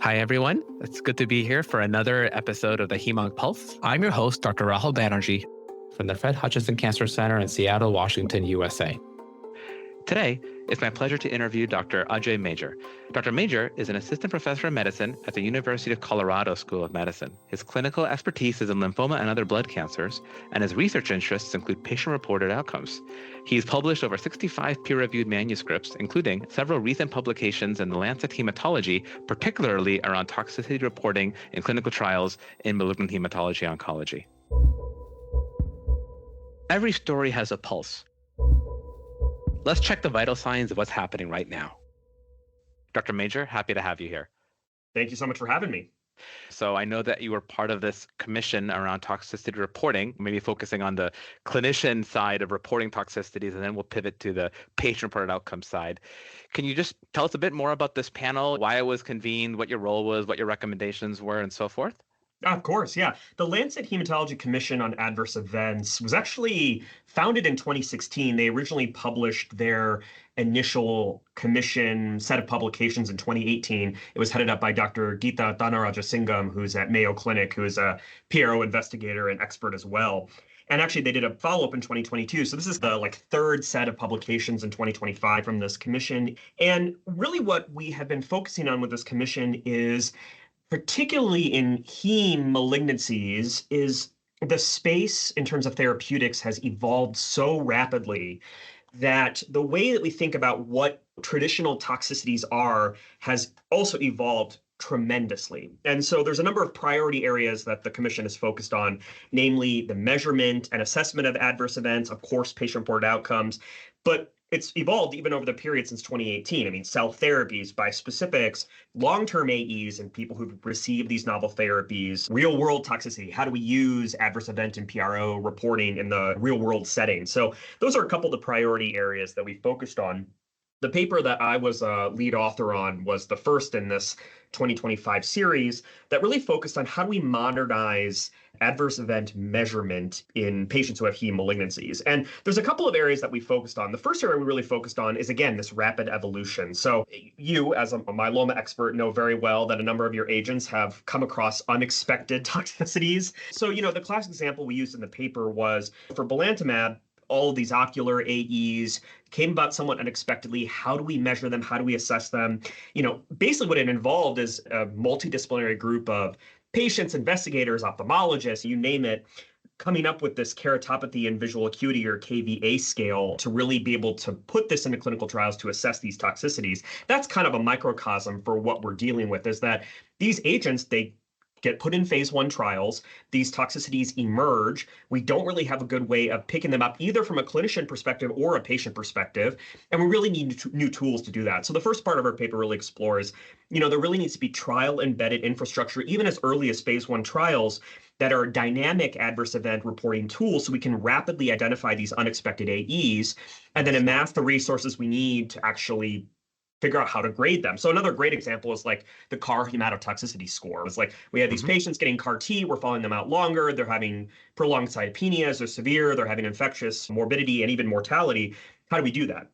Hi, everyone. It's good to be here for another episode of the HemOnc Pulse. I'm your host, Dr. Rahul Banerjee from the Fred Hutchinson Cancer Center in Seattle, Washington, USA. Today, it's my pleasure to interview Dr. Ajay Major. Dr. Major is an assistant professor of medicine at the University of Colorado School of Medicine. His clinical expertise is in lymphoma and other blood cancers, and his research interests include patient-reported outcomes. He's published over 65 peer-reviewed manuscripts, including several recent publications in the Lancet Hematology, particularly around toxicity reporting in clinical trials in malignant hematology oncology. Every story has a pulse. Let's check the vital signs of what's happening right now. Dr. Major, happy to have you here. Thank you so much for having me. So I know that you were part of this commission around toxicity reporting, maybe focusing on the clinician side of reporting toxicities, and then we'll pivot to the patient-reported outcome side. Can you just tell us a bit more about this panel, why it was convened, what your role was, what your recommendations were, and so forth? Of course, yeah. The Lancet Hematology Commission on Adverse Events was actually founded in 2016. They originally published their initial commission set of publications in 2018. It was headed up by Dr. Geeta Dhanarajasingham, who's at Mayo Clinic, who is a PRO investigator and expert as well. And actually, they did a follow-up in 2022. So this is the third set of publications in 2025 from this commission. And really what we have been focusing on with this commission is particularly in heme malignancies, is the space in terms of therapeutics has evolved so rapidly that the way that we think about what traditional toxicities are has also evolved tremendously. And so there's a number of priority areas that the commission is focused on, namely the measurement and assessment of adverse events, of course, patient-reported outcomes, but it's evolved even over the period since 2018. I mean, cell therapies, bispecifics, long-term AEs in people who've received these novel therapies, real-world toxicity. How do we use adverse event and PRO reporting in the real-world setting? So those are a couple of the priority areas that we focused on. The paper that I was a lead author on was the first in this 2025 series that really focused on how do we modernize adverse event measurement in patients who have heme malignancies. And there's a couple of areas that we focused on. The first area we really focused on is, again, this rapid evolution. So you, as a myeloma expert, know very well that a number of your agents have come across unexpected toxicities. So, the classic example we used in the paper was for belantamab, all of these ocular AEs came about somewhat unexpectedly. How do we measure them? How do we assess them? Basically what it involved is a multidisciplinary group of patients, investigators, ophthalmologists, you name it, coming up with this keratopathy and visual acuity, or KVA scale, to really be able to put this into clinical trials to assess these toxicities. That's kind of a microcosm for what we're dealing with, is that these agents, they get put in phase 1 trials, these toxicities emerge. We don't really have a good way of picking them up, either from a clinician perspective or a patient perspective, and we really need new tools to do that. So the first part of our paper really explores, there really needs to be trial-embedded infrastructure, even as early as phase 1 trials, that are dynamic adverse event reporting tools, so we can rapidly identify these unexpected AEs, and then amass the resources we need to actually figure out how to grade them. So another great example is like the CAR hematotoxicity score. It's like we have these patients getting CAR T, we're following them out longer, they're having prolonged cytopenias, they're severe, they're having infectious morbidity and even mortality. How do we do that?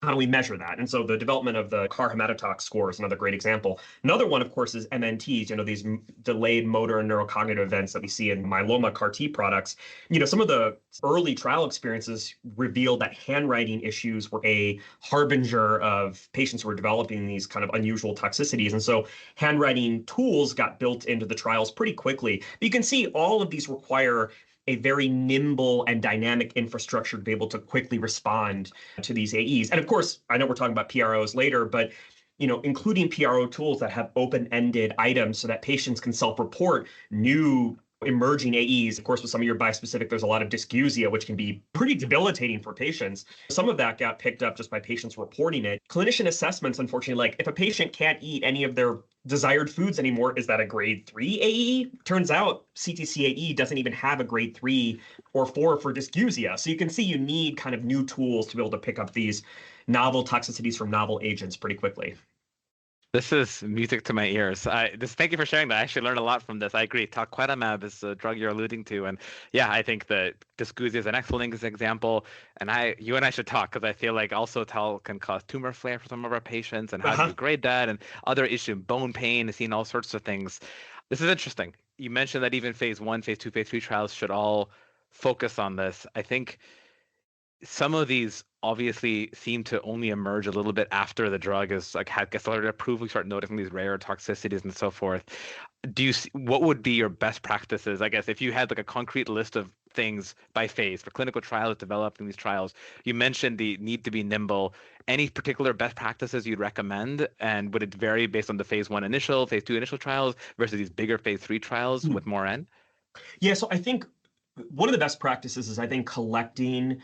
How do we measure that? And so the development of the CAR hematotox score is another great example. Another one, of course, is MNTs, these delayed motor and neurocognitive events that we see in myeloma CAR T products. Some of the early trial experiences revealed that handwriting issues were a harbinger of patients who were developing these kind of unusual toxicities. And so handwriting tools got built into the trials pretty quickly. But you can see all of these require a very nimble and dynamic infrastructure to be able to quickly respond to these AEs. And of course, I know we're talking about PROs later, but including PRO tools that have open-ended items so that patients can self-report new emerging AEs. Of course, with some of your bispecific, there's a lot of dysgeusia, which can be pretty debilitating for patients. Some of that got picked up just by patients reporting it. Clinician assessments, unfortunately, if a patient can't eat any of their desired foods anymore, is that a grade 3 AE? Turns out CTCAE doesn't even have a grade 3 or 4 for dysgeusia. So you can see you need kind of new tools to be able to pick up these novel toxicities from novel agents pretty quickly. This is music to my ears. Thank you for sharing that. I actually learned a lot from this. I agree. Talquetamab is the drug you're alluding to, and yeah, I think that dysgeusia is an excellent example. And you and I should talk because I feel like also tau can cause tumor flare for some of our patients, and how do you Uh-huh. grade that? And other issue, bone pain, seeing all sorts of things. This is interesting. You mentioned that even phase one, phase two, phase three trials should all focus on this. I think some of these obviously seem to only emerge a little bit after the drug is like gets started approved. We start noticing these rare toxicities and so forth. What would be your best practices? I guess if you had like a concrete list of things by phase for clinical trials developed in these trials, you mentioned the need to be nimble. Any particular best practices you'd recommend, and would it vary based on the phase one initial, phase two initial trials versus these bigger phase three trials with more N? Yeah, so I think one of the best practices is I think collecting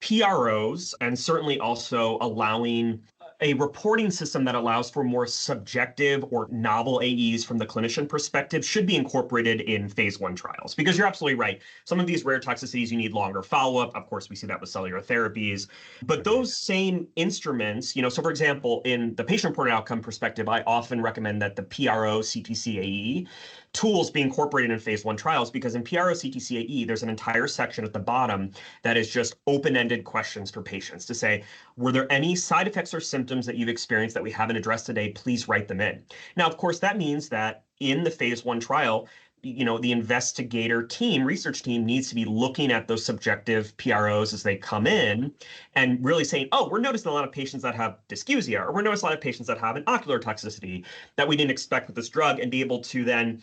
PROs and certainly also allowing a reporting system that allows for more subjective or novel AEs from the clinician perspective should be incorporated in phase one trials. Because you're absolutely right. Some of these rare toxicities, you need longer follow-up. Of course, we see that with cellular therapies. But Agreed. those same instruments, so for example, in the patient-reported outcome perspective, I often recommend that the PRO CTCAE tools be incorporated in phase one trials because in PRO CTCAE, there's an entire section at the bottom that is just open-ended questions for patients to say, were there any side effects or symptoms that you've experienced that we haven't addressed today? Please write them in. Now, of course, that means that in the phase one trial, the investigator team, research team needs to be looking at those subjective PROs as they come in and really saying, oh, we're noticing a lot of patients that have dysgeusia, or we're noticing a lot of patients that have an ocular toxicity that we didn't expect with this drug, and be able to then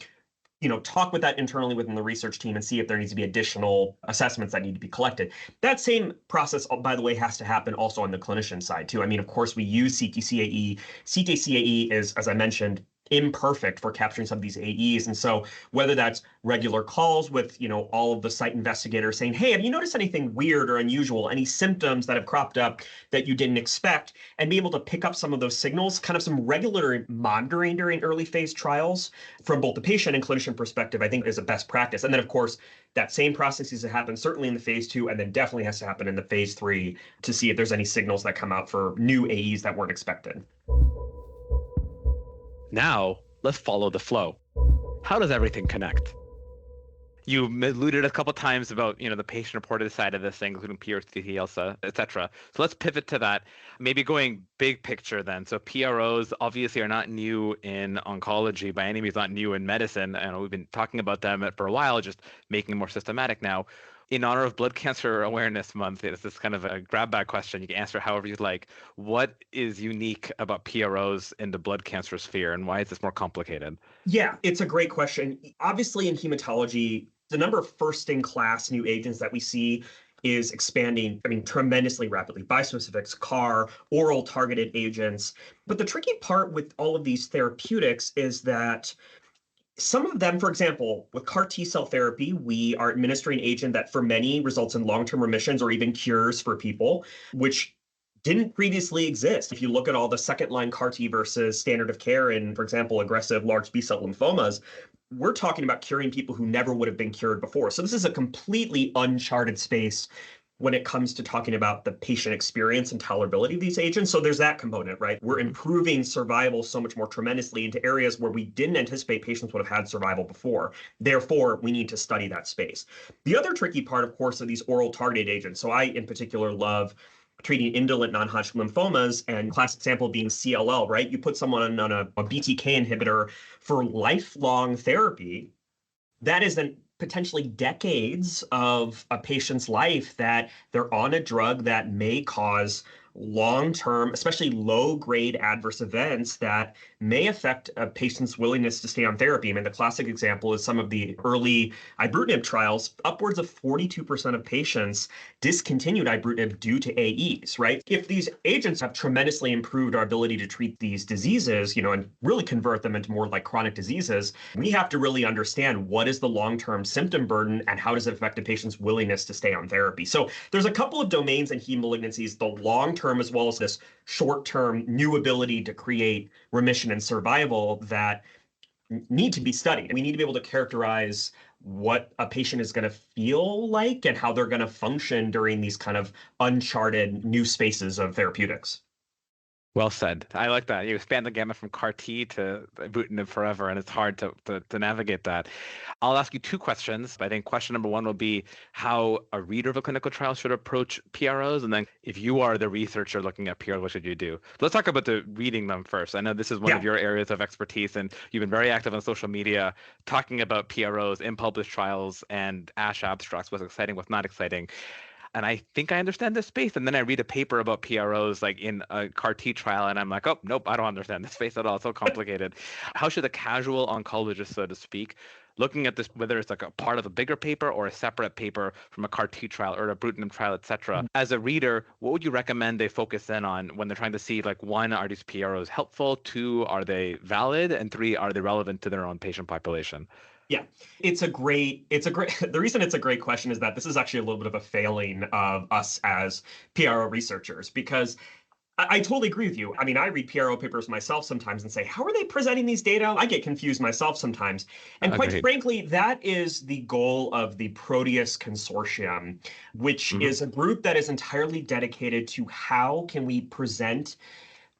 talk with that internally within the research team and see if there needs to be additional assessments that need to be collected. That same process, by the way, has to happen also on the clinician side too. I mean, of course, we use CTCAE. CTCAE is, as I mentioned, imperfect for capturing some of these AEs. And so whether that's regular calls with, all of the site investigators saying, hey, have you noticed anything weird or unusual, any symptoms that have cropped up that you didn't expect, and be able to pick up some of those signals, kind of some regular monitoring during early phase trials from both the patient and clinician perspective, I think is a best practice. And then, of course, that same process needs to happen certainly in the phase two, and then definitely has to happen in the phase three to see if there's any signals that come out for new AEs that weren't expected. Now, let's follow the flow. How does everything connect? You alluded a couple times about, the patient-reported side of this thing, including PRCT, ELSA, et cetera. So let's pivot to that. Maybe going big picture then. So PROs obviously are not new in oncology, by any means not new in medicine. And we've been talking about them for a while, just making it more systematic now. In honor of Blood Cancer Awareness Month, it's this kind of a grab bag question. You can answer however you'd like. What is unique about PROs in the blood cancer sphere, and why is this more complicated? Yeah, it's a great question. Obviously, in hematology, the number of first-in-class new agents that we see is expanding, tremendously rapidly. Bispecifics, CAR, oral targeted agents. But the tricky part with all of these therapeutics is that some of them, for example, with CAR T cell therapy, we are administering an agent that for many results in long-term remissions or even cures for people, which didn't previously exist. If you look at all the second line CAR T versus standard of care in, for example, aggressive large B cell lymphomas, we're talking about curing people who never would have been cured before. So this is a completely uncharted space when it comes to talking about the patient experience and tolerability of these agents. So there's that component, right? We're improving survival so much more tremendously into areas where we didn't anticipate patients would have had survival before. Therefore, we need to study that space. The other tricky part, of course, are these oral targeted agents. So I, in particular, love treating indolent non-Hodgkin lymphomas, and classic example being CLL, right? You put someone on a BTK inhibitor for lifelong therapy, that is then potentially decades of a patient's life that they're on a drug that may cause long-term, especially low-grade adverse events that may affect a patient's willingness to stay on therapy. I mean, the classic example is some of the early ibrutinib trials. Upwards of 42% of patients discontinued ibrutinib due to AEs, right? If these agents have tremendously improved our ability to treat these diseases, and really convert them into more like chronic diseases, we have to really understand what is the long-term symptom burden and how does it affect a patient's willingness to stay on therapy. So there's a couple of domains in heme malignancies, the long-term as well as this short-term new ability to create remission and survival that need to be studied. We need to be able to characterize what a patient is going to feel like and how they're going to function during these kind of uncharted new spaces of therapeutics. Well said. I like that. You expand the gamut from CAR T to ibrutinib forever, and it's hard to navigate that. I'll ask you two questions. I think question number one will be how a reader of a clinical trial should approach PROs, and then if you are the researcher looking at PROs, what should you do? Let's talk about the reading them first. I know this is one of Yeah. your areas of expertise, and you've been very active on social media talking about PROs in published trials and ASH abstracts, what's exciting, what's not exciting. And I think I understand this space. And then I read a paper about PROs like in a CAR T trial, and I'm like, oh, nope, I don't understand this space at all. It's so complicated. How should a casual oncologist, so to speak, looking at this, whether it's like a part of a bigger paper or a separate paper from a CAR T trial or a ibrutinib trial, et cetera, as a reader, what would you recommend they focus in on when they're trying to see, like, one, are these PROs helpful? Two, are they valid? And three, are they relevant to their own patient population? Yeah, the reason it's a great question is that this is actually a little bit of a failing of us as PRO researchers, because I totally agree with you. I mean, I read PRO papers myself sometimes and say, how are they presenting these data? I get confused myself sometimes. And quite Agreed. frankly, that is the goal of the Proteus Consortium, which Mhm. is a group that is entirely dedicated to how can we present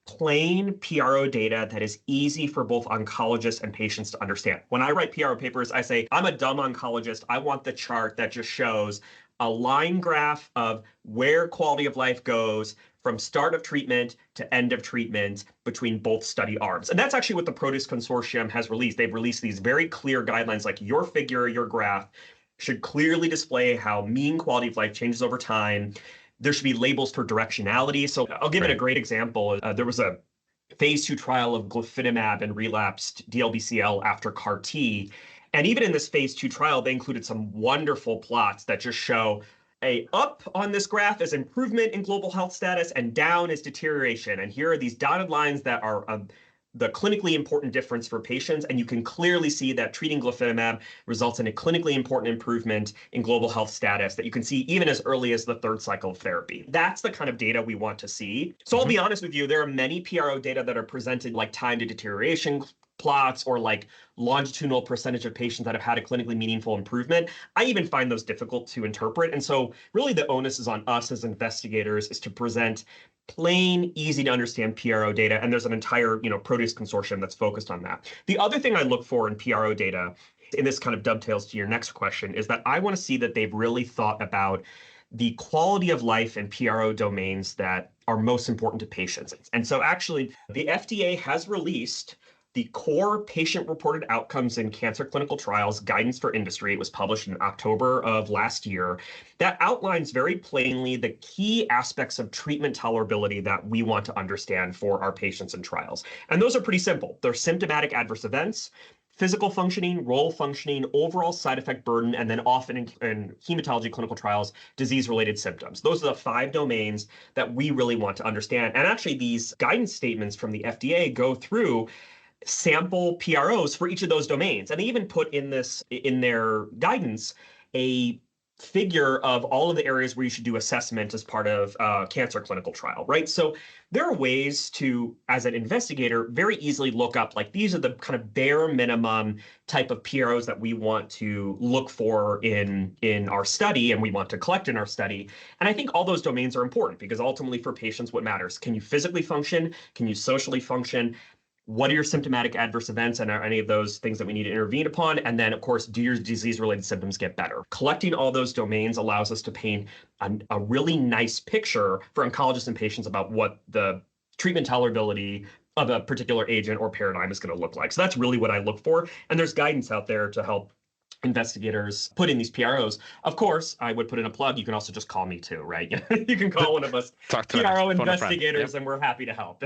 plain PRO data that is easy for both oncologists and patients to understand. When I write PRO papers, I say, I'm a dumb oncologist. I want the chart that just shows a line graph of where quality of life goes from start of treatment to end of treatment between both study arms. And that's actually what the Proteus Consortium has released. They've released these very clear guidelines, like your figure, your graph should clearly display how mean quality of life changes over time. There should be labels for directionality. So I'll give it a great example. There was a phase 2 trial of glofitamab in relapsed DLBCL after CAR T. And even in this phase 2 trial, they included some wonderful plots that just show a up on this graph is improvement in global health status and down is deterioration. And here are these dotted lines that are the clinically important difference for patients. And you can clearly see that treating glofitamab results in a clinically important improvement in global health status that you can see even as early as the third cycle of therapy. That's the kind of data we want to see. So I'll be honest with you, there are many PRO data that are presented like time to deterioration plots or like longitudinal percentage of patients that have had a clinically meaningful improvement. I even find those difficult to interpret. And so really the onus is on us as investigators is to present plain, easy to understand PRO data. And there's an entire, Proteus consortium that's focused on that. The other thing I look for in PRO data, and this kind of dovetails to your next question, is that I want to see that they've really thought about the quality of life in PRO domains that are most important to patients. And so actually, the FDA has released the core patient-reported outcomes in cancer clinical trials guidance for industry. It was published in October of last year. That outlines very plainly the key aspects of treatment tolerability that we want to understand for our patients in trials. And those are pretty simple. They're symptomatic adverse events, physical functioning, role functioning, overall side effect burden, and then often in hematology clinical trials, disease-related symptoms. Those are the 5 domains that we really want to understand. And actually, these guidance statements from the FDA go through sample PROs for each of those domains. And they even put in their guidance a figure of all of the areas where you should do assessment as part of a cancer clinical trial, right? So there are ways to, as an investigator, very easily look up, like, these are the kind of bare minimum type of PROs that we want to look for in our study and we want to collect in our study. And I think all those domains are important because ultimately for patients, what matters? Can you physically function? Can you socially function? What are your symptomatic adverse events and are any of those things that we need to intervene upon? And then, of course, do your disease-related symptoms get better? Collecting all those domains allows us to paint a really nice picture for oncologists and patients about what the treatment tolerability of a particular agent or paradigm is going to look like. So that's really what I look for. And there's guidance out there to help investigators put in these PROs. Of course, I would put in a plug. You can also just call me too, right? You can call one of us Talk to PRO phone a friend. investigators Yep. and we're happy to help.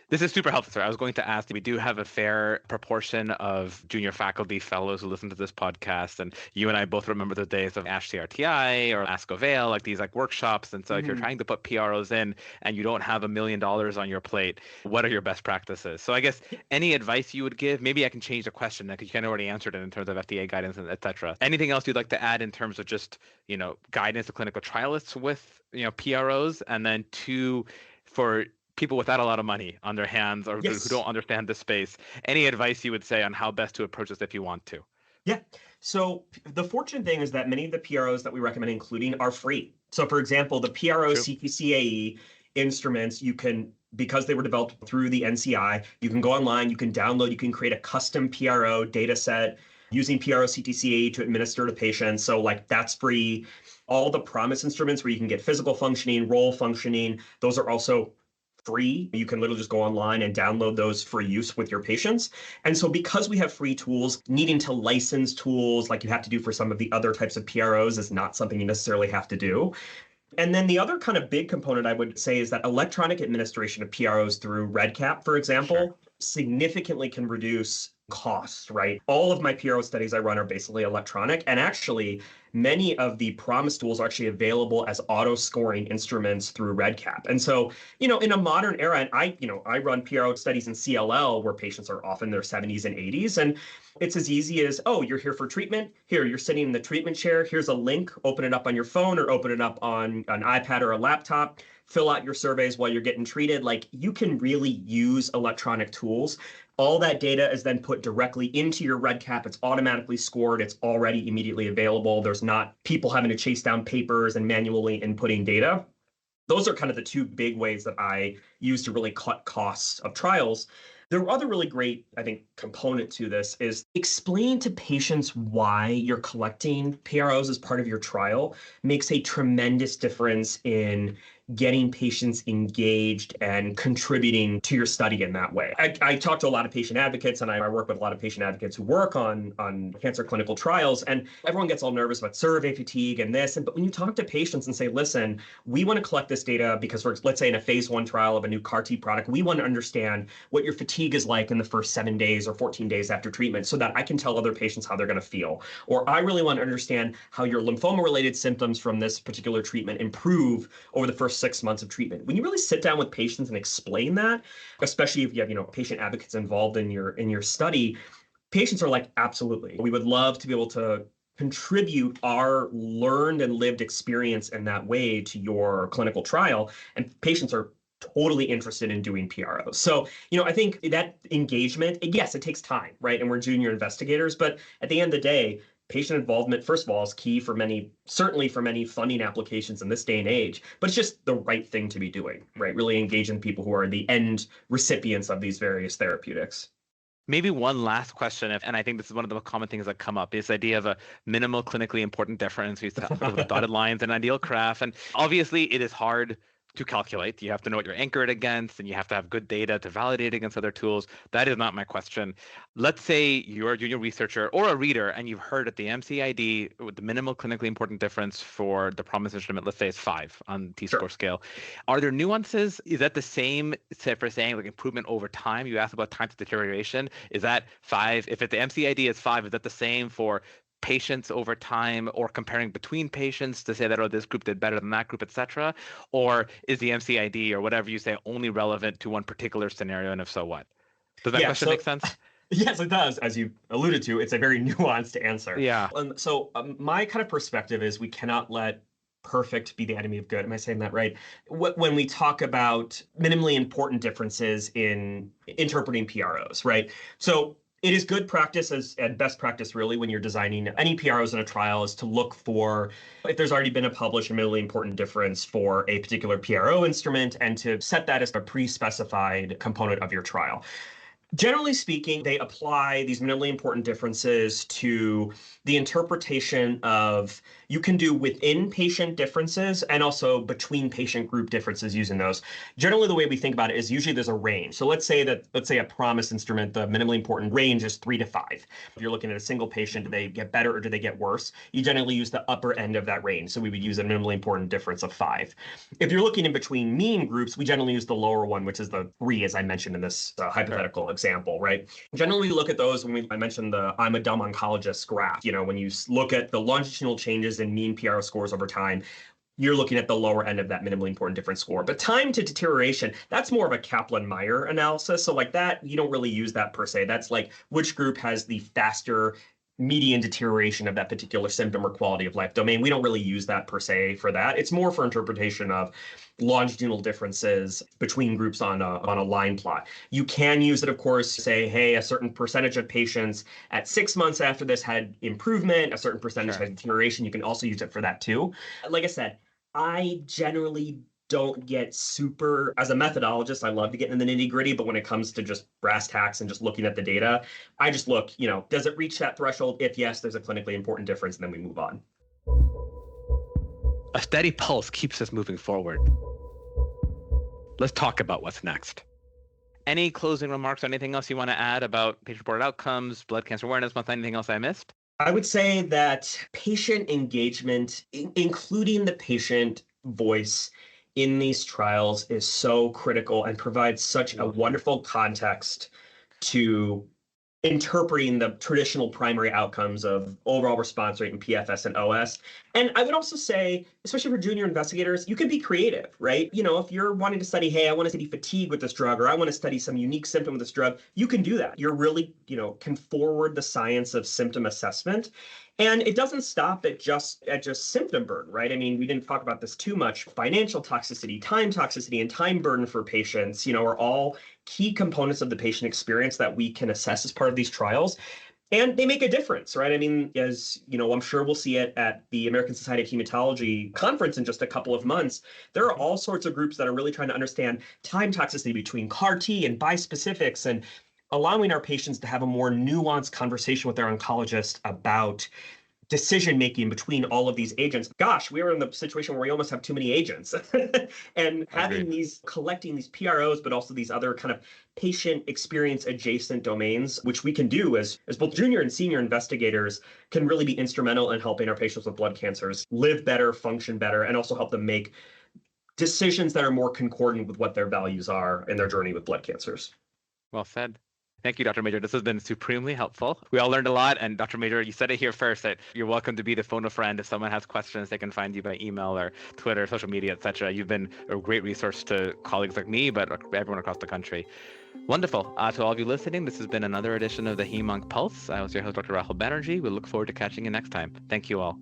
This is super helpful, sir. I was going to ask, we do have a fair proportion of junior faculty fellows who listen to this podcast, and you and I both remember the days of ASH CRTI or Ask Avail, like these workshops. And so if you're trying to put PROs in and you don't have $1 million on your plate, what are your best practices? So I guess any advice you would give, maybe I can change the question because you kind of already answered it in terms of FDA guidance, et cetera. Anything else you'd like to add in terms of just, guidance to clinical trialists with, PROs? And then 2, for people without a lot of money on their hands or who don't understand the space, any advice you would say on how best to approach this if you want to? Yeah. So the fortunate thing is that many of the PROs that we recommend including are free. So for example, the PRO CTCAE instruments, you can because they were developed through the NCI, you can go online, you can download, you can create a custom PRO data set using PRO CTCA to administer to patients. So like that's free. All the PROMIS instruments where you can get physical functioning, role functioning, those are also free. You can literally just go online and download those for use with your patients. And so because we have free tools, needing to license tools like you have to do for some of the other types of PROs is not something you necessarily have to do. And then the other kind of big component I would say is that electronic administration of PROs through REDCap, for example, significantly can reduce costs, right? All of my PRO studies I run are basically electronic. And actually, many of the PROMIS tools are actually available as auto scoring instruments through REDCap. And so, in a modern era, and I run PRO studies in CLL where patients are often in their 70s and 80s. And it's as easy as, oh, you're here for treatment. Here, you're sitting in the treatment chair. Here's a link. Open it up on your phone or open it up on an iPad or a laptop. Fill out your surveys while you're getting treated. Like you can really use electronic tools. All that data is then put directly into your REDCap. It's automatically scored. It's already immediately available. There's not people having to chase down papers and manually inputting data. Those are kind of the two big ways that I use to really cut costs of trials. The other really great, I think, component to this is explain to patients why you're collecting PROs as part of your trial makes a tremendous difference in getting patients engaged and contributing to your study in that way. I talk to a lot of patient advocates and I work with a lot of patient advocates who work on cancer clinical trials, and everyone gets all nervous about survey fatigue and this. But when you talk to patients and say, listen, we want to collect this data because let's say in a phase 1 trial of a new CAR T product, we want to understand what your fatigue is like in the first 7 days or 14 days after treatment so that I can tell other patients how they're going to feel. Or I really want to understand how your lymphoma-related symptoms from this particular treatment improve over the first 6 months of treatment. When you really sit down with patients and explain that, especially if you have, patient advocates involved in your study, patients are like, absolutely. We would love to be able to contribute our learned and lived experience in that way to your clinical trial. And patients are totally interested in doing PROs. So, I think that engagement, yes, it takes time, right? And we're junior investigators, but at the end of the day, patient involvement, first of all, is key for certainly for many funding applications in this day and age, but it's just the right thing to be doing, right? Really engaging people who are the end recipients of these various therapeutics. Maybe one last question, and I think this is one of the common things that come up, this idea of a minimal clinically important difference. We talk about the dotted lines and ideal graph, and obviously it is hard to calculate. You have to know what you're anchored against, and you have to have good data to validate against other tools. That is not my question. Let's say you're a junior researcher or a reader, and you've heard at the MCID with the minimal clinically important difference for the PROMIS instrument, let's say it's 5 on T-score scale. Are there nuances? Is that the same for saying like improvement over time? You asked about time to deterioration. Is that 5? If at the MCID is 5, is that the same for patients over time, or comparing between patients to say that, oh, this group did better than that group, et cetera? Or is the MCID or whatever you say only relevant to one particular scenario? And if so, what? Does that question make sense? Yes, it does. As you alluded to, it's a very nuanced answer. Yeah. So my kind of perspective is we cannot let perfect be the enemy of good. Am I saying that right? When we talk about minimally important differences in interpreting PROs, right? So it is good practice and best practice really when you're designing any PROs in a trial is to look for if there's already been a published minimally important difference for a particular PRO instrument and to set that as a pre-specified component of your trial. Generally speaking, they apply these minimally important differences to the interpretation of you can do within patient differences and also between patient group differences using those. Generally, the way we think about it is usually there's a range. So let's say a PROMIS instrument, the minimally important range is 3 to 5. If you're looking at a single patient, do they get better or do they get worse? You generally use the upper end of that range. So we would use a minimally important difference of 5. If you're looking in between mean groups, we generally use the lower one, which is the 3, as I mentioned in this hypothetical example, right? Generally, we look at those when I mentioned the I'm a dumb oncologist graph. When you look at the longitudinal changes in mean PRO scores over time, you're looking at the lower end of that minimally important difference score. But time to deterioration, that's more of a Kaplan-Meier analysis. So like that, you don't really use that per se. That's like which group has the faster median deterioration of that particular symptom or quality of life domain. We don't really use that per se for that. It's more for interpretation of longitudinal differences between groups on a line plot. You can use it, of course, to say, hey, a certain percentage of patients at 6 months after this had improvement, a certain percentage had deterioration. You can also use it for that too. Like I said, I generally don't get super, as a methodologist, I love to get in the nitty gritty, but when it comes to just brass tacks and just looking at the data, I just look, does it reach that threshold? If yes, there's a clinically important difference, and then we move on. A steady pulse keeps us moving forward. Let's talk about what's next. Any closing remarks or anything else you want to add about patient-reported outcomes, Blood Cancer Awareness Month, anything else I missed? I would say that patient engagement, including the patient voice in these trials, is so critical and provides such a wonderful context to interpreting the traditional primary outcomes of overall response rate and PFS and OS. And I would also say, especially for junior investigators, you can be creative, right? If you're wanting to study, hey, I want to study fatigue with this drug, or I want to study some unique symptom with this drug, you can do that. You're really, can forward the science of symptom assessment. And it doesn't stop at just symptom burden, right? I mean, we didn't talk about this too much. Financial toxicity, and time burden for patients, are all key components of the patient experience that we can assess as part of these trials. And they make a difference, right? I mean, as I'm sure we'll see it at the American Society of Hematology conference in just a couple of months. There are all sorts of groups that are really trying to understand time toxicity between CAR T and bispecifics, and allowing our patients to have a more nuanced conversation with their oncologist about decision-making between all of these agents. Gosh, we are in the situation where we almost have too many agents. And having collecting these PROs, but also these other kind of patient experience adjacent domains, which we can do as both junior and senior investigators, can really be instrumental in helping our patients with blood cancers live better, function better, and also help them make decisions that are more concordant with what their values are in their journey with blood cancers. Well said. Thank you, Dr. Major. This has been supremely helpful. We all learned a lot. And Dr. Major, you said it here first that you're welcome to be the phone a friend. If someone has questions, they can find you by email or Twitter, social media, etc. You've been a great resource to colleagues like me, but everyone across the country. Wonderful. To all of you listening, this has been another edition of the HemOnc Pulse. I was your host, Dr. Rahul Banerjee. We look forward to catching you next time. Thank you all.